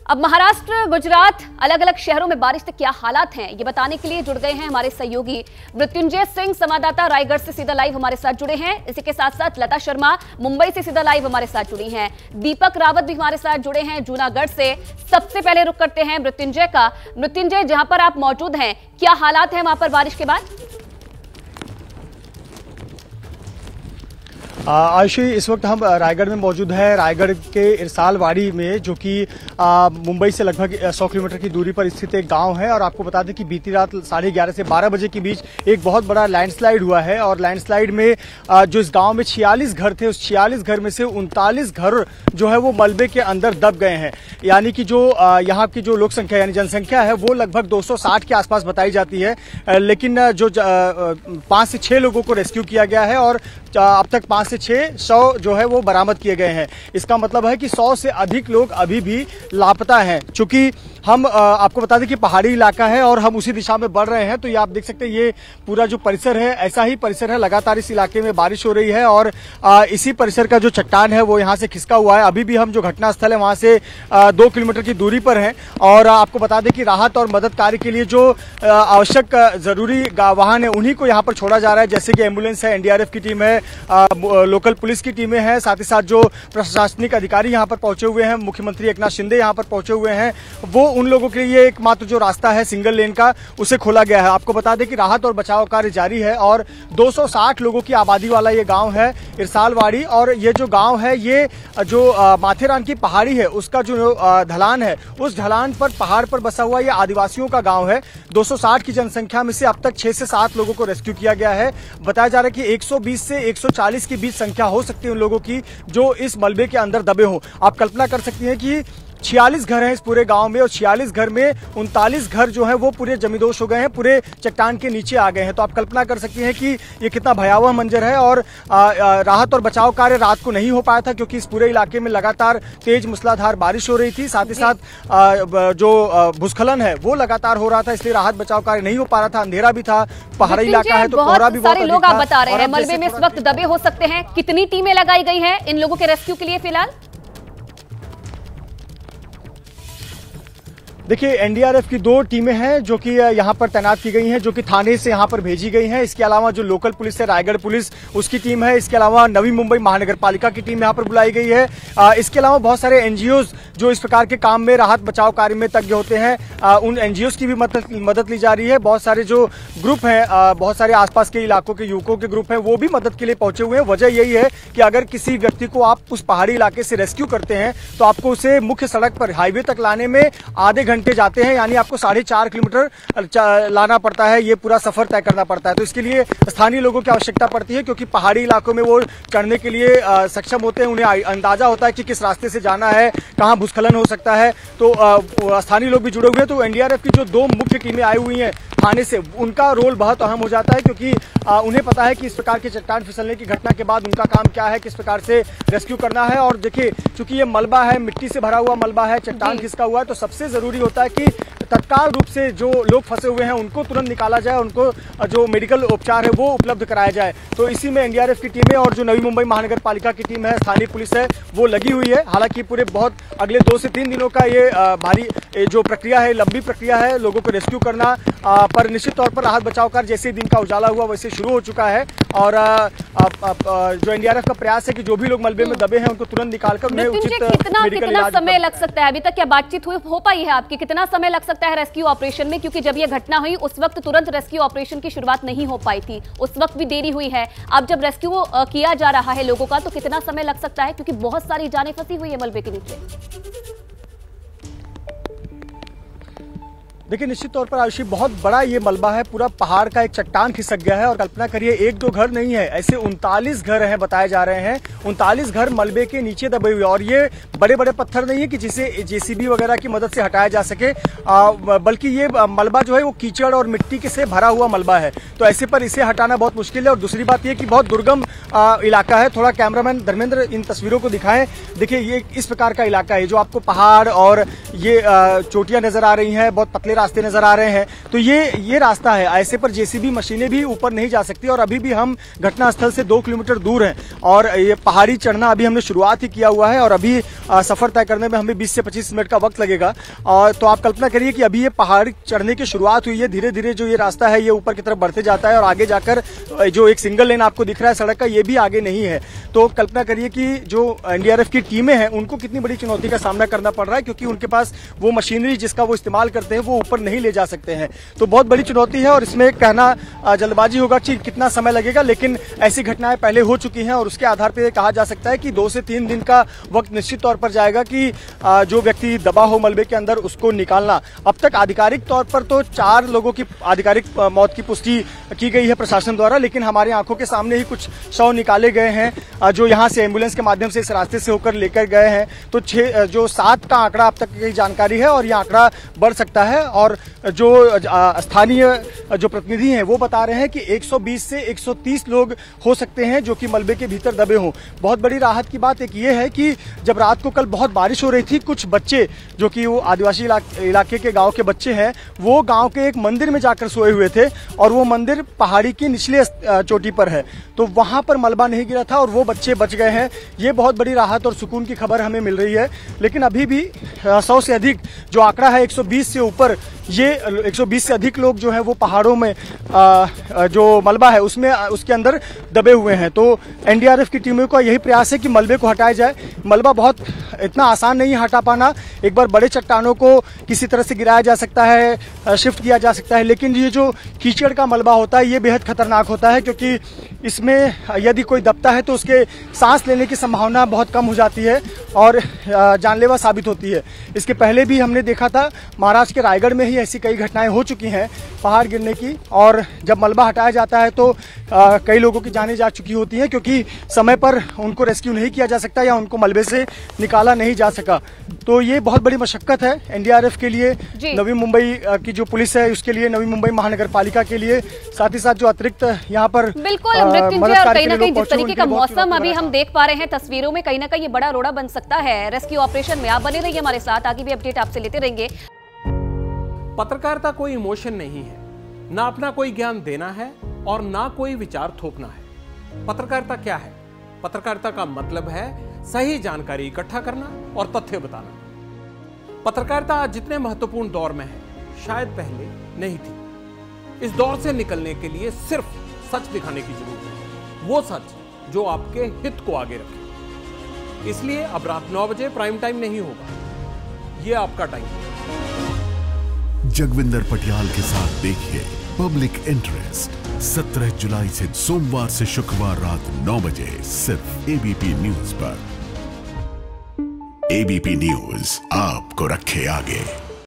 अब महाराष्ट्र, गुजरात, अलग अलग शहरों में बारिश के क्या हालात हैं, ये बताने के लिए जुड़ गए हैं हमारे सहयोगी मृत्युंजय सिंह, संवाददाता रायगढ़ से सीधा लाइव हमारे साथ जुड़े हैं। इसी के साथ साथ लता शर्मा मुंबई से सीधा लाइव हमारे साथ जुड़ी हैं। दीपक रावत भी हमारे साथ जुड़े हैं जूनागढ़ से। सबसे पहले रुख करते हैं मृत्युंजय का। मृत्युंजय, जहां पर आप मौजूद हैं, क्या हालात हैं वहां पर बारिश के बाद? आयुषी, इस वक्त हम रायगढ़ में मौजूद है। रायगढ़ के इरसालवाड़ी में, जो कि मुंबई से लगभग 100 किलोमीटर की दूरी पर स्थित एक गांव है। और आपको बता दें कि बीती रात 11:30 से 12 बजे के बीच एक बहुत बड़ा लैंडस्लाइड हुआ है। और लैंडस्लाइड में जो इस गांव में 46 घर थे, उस 46 घर में से 39 घर जो है वो मलबे के अंदर दब गए हैं। यानी कि जो यहाँ की जो लोक संख्या यानी जनसंख्या है वो लगभग 260 के आसपास बताई जाती है। लेकिन जो 5 से 6 लोगों को रेस्क्यू किया गया है और अब तक 5 से 6 शव जो है वो बरामद किए गए हैं। इसका मतलब है कि 100 से अधिक लोग अभी भी लापता हैं। चूंकि हम आपको बता दें कि पहाड़ी इलाका है और हम उसी दिशा में बढ़ रहे हैं, तो ये आप देख सकते हैं ये पूरा जो परिसर है ऐसा ही परिसर है। लगातार इस इलाके में बारिश हो रही है और इसी परिसर का जो चट्टान है वो यहाँ से खिसका हुआ है। अभी भी हम जो घटनास्थल है वहाँ से 2 किलोमीटर की दूरी पर हैं। और आपको बता दें कि राहत और मदद कार्य के लिए जो आवश्यक जरूरी वाहन है उन्हीं को यहाँ पर छोड़ा जा रहा है। जैसे कि एम्बुलेंस है, एनडीआरएफ की टीम है, लोकल पुलिस की टीमें हैं, साथ ही साथ जो प्रशासनिक अधिकारी यहाँ पर पहुंचे हुए हैं, मुख्यमंत्री एकनाथ शिंदे यहाँ पर पहुंचे हुए हैं, वो उन लोगों के लिए एकमात्र जो रास्ता है सिंगल लेन का उसे खोला गया है। आपको बता दें कि राहत और बचाव कार्य जारी है और 260 लोगों की आबादी वाला ये गांव है इरसालवाड़ी। और ये जो गांव है ये जो माथेरान की पहाड़ी है उसका जो ढलान है, उस ढलान पर पहाड़ पर बसा हुआ ये आदिवासियों का गाँव है। 260 की जनसंख्या में से अब तक 6 से 7 लोगों को रेस्क्यू किया गया है। बताया जा रहा है कि 120 से 140 के बीच संख्या हो सकती है उन लोगों की जो इस मलबे के अंदर दबे हों। आप कल्पना कर सकती हैं कि 46 घर हैं इस पूरे गांव में और 46 घर में 39 घर जो हैं वो पूरे जमींदोज हो गए हैं, पूरे चट्टान के नीचे आ गए हैं। तो आप कल्पना कर सकती हैं कि ये कितना भयावह मंजर है। और राहत और बचाव कार्य रात को नहीं हो पाया था क्योंकि इस पूरे इलाके में लगातार तेज मूसलाधार बारिश हो रही थी। साथ ही साथ जो भूस्खलन है वो लगातार हो रहा था, इसलिए राहत बचाव कार्य नहीं हो पा रहा था। अंधेरा भी था, पहाड़ी इलाका है तो कोहरा भी बहुत लोग आप बता रहे हैं मलबे में इस वक्त दबे हो सकते हैं। कितनी टीमें लगाई गई हैं इन लोगों के रेस्क्यू के लिए फिलहाल? देखिए, एनडीआरएफ की 2 टीमें हैं जो कि यहाँ पर तैनात की गई हैं, जो कि थाने से यहाँ पर भेजी गई हैं। इसके अलावा जो लोकल पुलिस है, रायगढ़ पुलिस, उसकी टीम है। इसके अलावा नवी मुंबई महानगर पालिका की टीम यहाँ पर बुलाई गई है। इसके अलावा बहुत सारे एनजीओज जो इस प्रकार के काम में राहत बचाव कार्य में तज्ञ होते हैं, उन एनजीओज की भी मदद ली जा रही है। बहुत सारे जो ग्रुप हैं, बहुत सारे आसपास के इलाकों के युवकों के ग्रुप हैं, वो भी मदद के लिए पहुंचे हुए हैं। वजह यही है कि अगर किसी व्यक्ति को आप उस पहाड़ी इलाके से रेस्क्यू करते हैं तो आपको उसे मुख्य सड़क पर हाईवे तक लाने में आधे घंटे जाते हैं, यानी आपको 4.5 किलोमीटर लाना पड़ता है। ये पूरा सफर तय करना पड़ता है। तो इसके लिए स्थानीय लोगों की आवश्यकता पड़ती है क्योंकि पहाड़ी इलाकों में वो चढ़ने के लिए सक्षम होते हैं। उन्हें अंदाजा होता है कि किस रास्ते से जाना है, कहां भूस्खलन हो सकता है। तो स्थानीय लोग भी जुड़े हुए हैं। तो एनडीआरएफ की जो 2 मुख्य टीमें आई हुई हैं थाने से, उनका रोल बहुत अहम हो जाता है क्योंकि उन्हें पता है कि इस प्रकार के चट्टान फिसलने की घटना के बाद उनका काम क्या है, किस प्रकार से रेस्क्यू करना है। और देखिए, चूंकि ये मलबा है, मिट्टी से भरा हुआ मलबा है, चट्टान खिसका हुआ है, तो सबसे जरूरी होता है कि तत्काल रूप से जो लोग फंसे हुए हैं उनको तुरंत निकाला जाए, उनको जो मेडिकल उपचार है वो उपलब्ध कराया जाए। तो इसी में एनडीआरएफ की टीमें और जो नवी मुंबई महानगर पालिका की टीम है, स्थानीय पुलिस है, वो लगी हुई है। हालांकि पूरे बहुत अगले 2 से 3 दिनों का ये भारी जो प्रक्रिया है, लंबी प्रक्रिया है लोगों को रेस्क्यू करना, पर निश्चित तौर पर राहत बचाव कार्य जैसे दिन का उजाला हुआ वैसे शुरू हो चुका है। और जो एनडीआरएफ का प्रयास है कि जो भी लोग मलबे में दबे हैं उनको तुरंत निकालकर उन्हें उचित मेडिकल इलाज। कितना समय लग सकता है? अभी तक क्या बातचीत हो पाई है आपकी? कितना समय लग सकता है रेस्क्यू ऑपरेशन में? क्योंकि जब यह घटना हुई उस वक्त तुरंत रेस्क्यू ऑपरेशन की शुरुआत नहीं हो पाई थी, उस वक्त भी देरी हुई है। अब जब रेस्क्यू किया जा रहा है लोगों का तो कितना समय लग सकता है, क्योंकि बहुत सारी जानें फंसी हुई है मलबे के नीचे? देखिए, निश्चित तौर पर आयुषी बहुत बड़ा ये मलबा है, पूरा पहाड़ का एक चट्टान खिसक गया है। और कल्पना करिए 1-2 घर नहीं है, ऐसे 39 घर हैं बताए जा रहे हैं। 39 घर मलबे के नीचे दबे हुए। और ये बड़े बड़े पत्थर नहीं है कि जिसे जेसीबी वगैरह की मदद से हटाया जा सके, बल्कि ये मलबा जो है वो कीचड़ और मिट्टी के से भरा हुआ मलबा है। तो ऐसे पर इसे हटाना बहुत मुश्किल है। और दूसरी बात यह कि बहुत दुर्गम इलाका है। थोड़ा कैमरामैन धर्मेंद्र इन तस्वीरों को दिखाएं। देखिए, ये इस प्रकार का इलाका है जो आपको पहाड़ और ये चोटियां नजर आ रही हैं, बहुत पतले रास्ते नजर आ रहे हैं। तो ये रास्ता है, ऐसे पर जेसीबी मशीनें भी ऊपर नहीं जा सकती। और अभी भी हम घटनास्थल से 2 किलोमीटर दूर हैं और ये पहाड़ी चढ़ना अभी हमने शुरुआत ही किया हुआ है और अभी सफर तय करने में हमें 20 से 25 मिनट का वक्त लगेगा। और तो आप कल्पना करिए कि अभी ये पहाड़ चढ़ने की शुरुआत हुई है। धीरे धीरे जो ये रास्ता है ये ऊपर की तरफ बढ़ते जाता है और आगे जाकर जो एक सिंगल लेन आपको दिख रहा है सड़क का, ये भी आगे नहीं है। तो कल्पना करिए कि जो एनडीआरएफ की टीमें हैं उनको कितनी बड़ी चुनौती का सामना करना पड़ रहा है, क्योंकि उनके पास वो मशीनरी जिसका वो इस्तेमाल करते हैं वो ऊपर नहीं ले जा सकते हैं। तो बहुत बड़ी चुनौती है और इसमें कहना जल्दबाजी होगा कि कितना समय लगेगा, लेकिन ऐसी घटनाएं पहले हो चुकी हैं और उसके आधार पर कहा जा सकता है कि 2 से 3 दिन का वक्त निश्चित तौर पर जाएगा कि जो व्यक्ति दबा हो मलबे के अंदर उसको निकालना। अब तक आधिकारिक तौर पर तो 4 लोगों की आधिकारिक मौत की पुष्टि की गई है प्रशासन द्वारा, लेकिन हमारे आंखों के सामने ही कुछ शव निकाले गए हैं जो यहां से एम्बुलेंस के माध्यम से इस रास्ते से होकर लेकर गए हैं। तो 7 का आंकड़ा अब तक की जानकारी है और यह आंकड़ा बढ़ सकता है। और जो स्थानीय जो प्रतिनिधि हैं वो बता रहे हैं कि 120 से 130 लोग हो सकते हैं जो कि मलबे के भीतर दबे हों। बहुत बड़ी राहत की बात एक ये है कि जब रात को कल बहुत बारिश हो रही थी, कुछ बच्चे जो कि वो आदिवासी इलाके के गांव के बच्चे हैं वो गांव के एक मंदिर में जाकर सोए हुए थे और वो मंदिर पहाड़ी की निचले चोटी पर है, तो वहां पर मलबा नहीं गिरा था और वो बच्चे बच गए हैं। ये बहुत बड़ी राहत और सुकून की खबर हमें मिल रही है। लेकिन अभी भी 100 से अधिक जो आंकड़ा है 120 से ऊपर, ये 120 से अधिक लोग जो है वो पहाड़ों में जो मलबा है उसमें उसके अंदर दबे हुए हैं। तो एनडीआरएफ की टीमों का यही प्रयास है कि मलबे को हटाया जाए। मलबा बहुत इतना आसान नहीं हटा पाना। एक बार बड़े चट्टानों को किसी तरह से गिराया जा सकता है, शिफ्ट किया जा सकता है, लेकिन ये जो कीचड़ का मलबा होता है ये बेहद खतरनाक होता है, क्योंकि इसमें यदि कोई दबता है तो उसके सांस लेने की संभावना बहुत कम हो जाती है और जानलेवा साबित होती है। इसके पहले भी हमने देखा था महाराष्ट्र के रायगढ़ में ही ऐसी कई घटनाएं हो चुकी हैं पहाड़ गिरने की, और जब मलबा हटाया जाता है तो कई लोगों की जानें जा चुकी होती हैं, क्योंकि समय पर उनको रेस्क्यू नहीं किया जा सकता या उनको मलबे से निकाला नहीं जा सका। तो ये बहुत बड़ी मशक्कत है एनडीआरएफ के लिए, नवी मुंबई की जो पुलिस है उसके लिए, नवी मुंबई महानगर पालिका के लिए, साथ ही साथ जो अतिरिक्त यहाँ पर बिल्कुल मृत्युंजय, और कहीं ना कहीं जिस तरीके का मौसम अभी हम देख पा रहे हैं तस्वीरों में, कहीं ना कहीं ये बड़ा रोड़ा बन सकता है रेस्क्यू ऑपरेशन में। आप बने रहिए हमारे साथ, आगे भी अपडेट आपसे लेते रहेंगे। पत्रकारिता कोई इमोशन नहीं है, ना अपना कोई ज्ञान देना है और ना कोई विचार थोपना है। पत्रकारिता क्या है? पत्रकारिता का मतलब है सही जानकारी इकट्ठा करना और तथ्य बताना। पत्रकारिता आज जितने महत्वपूर्ण दौर में है शायद पहले नहीं थी। इस दौर से निकलने के लिए सिर्फ सच दिखाने की जरूरत है, वो सच जो आपके हित को आगे रखे। इसलिए अब रात 9 बजे प्राइम टाइम नहीं होगा, ये आपका टाइम है। जगविंदर पटियाल के साथ देखिए पब्लिक इंटरेस्ट 17 जुलाई से सोमवार से शुक्रवार रात 9 बजे सिर्फ एबीपी न्यूज पर। एबीपी न्यूज आपको रखे आगे।